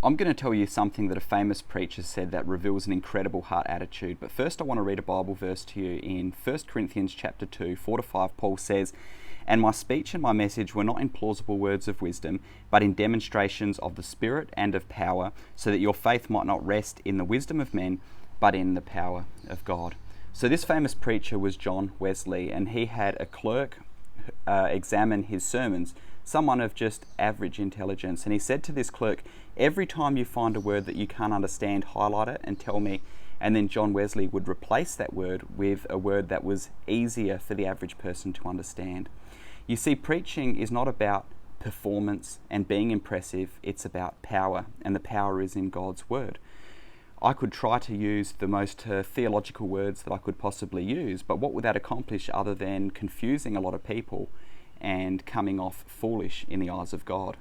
I'm going to tell you something that a famous preacher said that reveals an incredible heart attitude. But first I want to read a Bible verse to you. In 1 Corinthians chapter 2, 4-5, Paul says, "And my speech and my message were not in plausible words of wisdom, but in demonstrations of the Spirit and of power, so that your faith might not rest in the wisdom of men, but in the power of God." So this famous preacher was John Wesley, and he had a clerk examine his sermons, someone of just average intelligence. And he said to this clerk, "Every time you find a word that you can't understand, highlight it and tell me." And then John Wesley would replace that word with a word that was easier for the average person to understand. You see, preaching is not about performance and being impressive, it's about power, and the power is in God's word. I could try to use the most theological words that I could possibly use, but what would that accomplish other than confusing a lot of people and coming off foolish in the eyes of God?